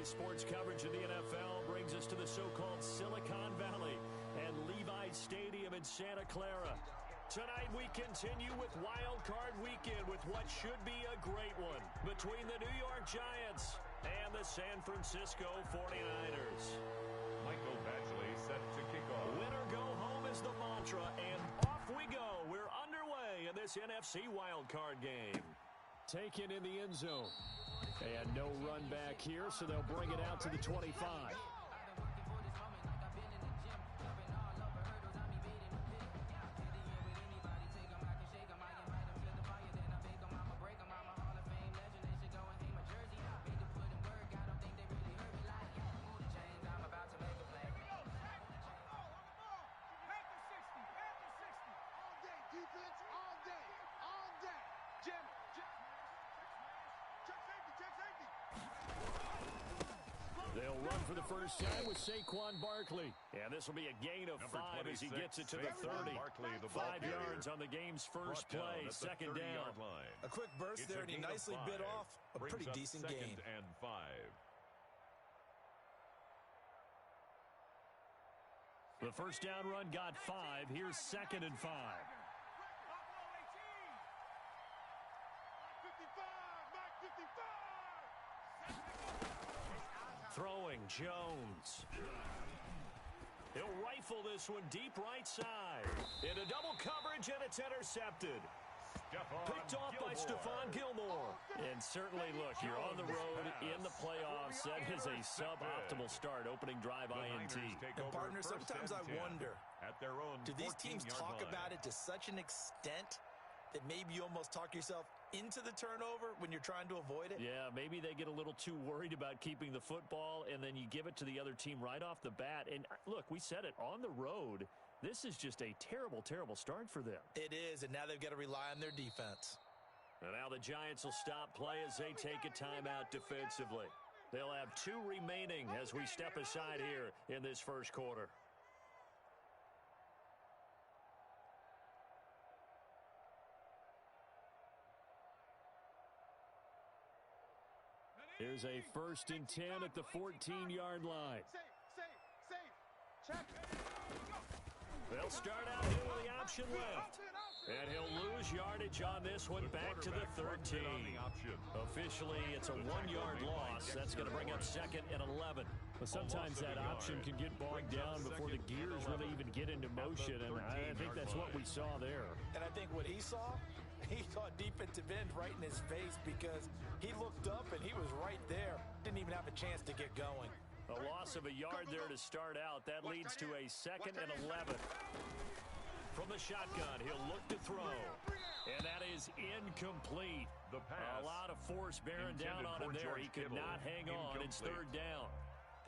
sports coverage of the NFL brings us to the so-called Silicon Valley and Levi Stadium in Santa Clara. Tonight we continue with Wild Card Weekend with what should be a great one between the New York Giants and the San Francisco 49ers. Michael Badgley set to kick off. Winner go home is the mantra, and off we go. We're underway in this NFC Wild Card game. Taken in the end zone. And no run back here, so they'll bring it out to the 25. They'll run for the first time with Saquon Barkley. And this will be a gain of 5 as he gets it to the 30. Barkley, the 5 yards on the game's first play, second down. A quick burst there, and he nicely bit off a pretty decent game. And 5. The first down run got 5. Here's second and 5. Throwing Jones. He'll rifle this one deep right side. Into double coverage, and it's intercepted. Picked off by Stephon Gilmore. And certainly, look, you're on the road in the playoffs. That is a suboptimal start, opening drive INT. And partner, sometimes I wonder, at their own do these teams talk about it to such an extent that maybe you almost talk yourself into the turnover when you're trying to avoid it? Yeah, maybe they get a little too worried about keeping the football, and then you give it to the other team right off the bat. And look, we said it, on the road, this is just a terrible, terrible start for them. It is, and now they've got to rely on their defense. And now the Giants will stop play as they take a timeout defensively. They'll have 2 remaining as we step aside here in this first quarter. Here's a 1st and 10 at the 14-yard line. Safe. Check. They'll start out here with the option left. And he'll lose yardage on this one back to the 13. Officially, it's a 1-yard loss. That's going to bring up 2nd and 11. But sometimes that option can get bogged down before the gears really even get into motion, and I think that's what we saw there. And I think what he saw defensive end right in his face, because he looked up and he was right there. Didn't even have a chance to get going. A loss of a yard there to start out. That leads to a 2nd and 11. From the shotgun, he'll look to throw. And that is incomplete. The pass. A lot of force bearing down on him there. He could not hang on. It's 3rd down.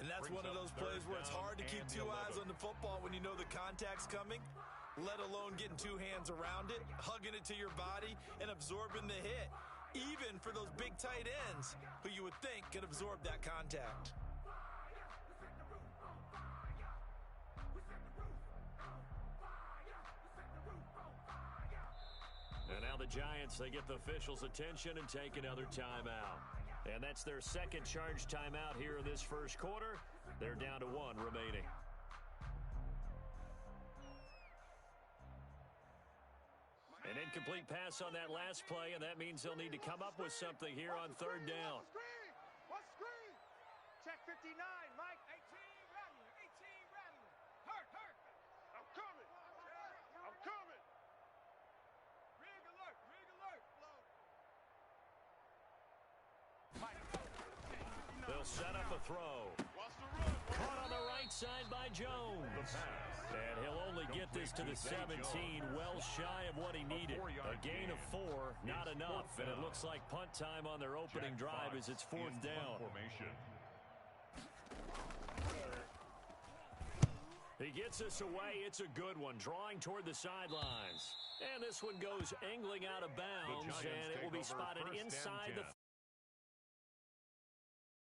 And that's one of those plays where it's hard to keep 2 eyes on the football when you know the contact's coming, let alone getting 2 hands around it, hugging it to your body, and absorbing the hit. Even for those big tight ends who you would think could absorb that contact. And now the Giants, they get the officials' attention and take another timeout. And that's their 2nd charge timeout here in this first quarter. They're down to 1 remaining. An incomplete pass on that last play, and that means they'll need to come up with something here on 3rd down. What's screen? Check 59, Mike. 18 rattling. Hurt. I'm coming. Rig alert. They'll set up a throw. Caught on the right side by Jones. And he'll only get this to the 17, well shy of what he needed. A gain of 4, not enough. And it looks like punt time on their opening drive as it's 4th down. He gets us away. It's a good one, drawing toward the sidelines. And this one goes angling out of bounds, and it will be spotted inside the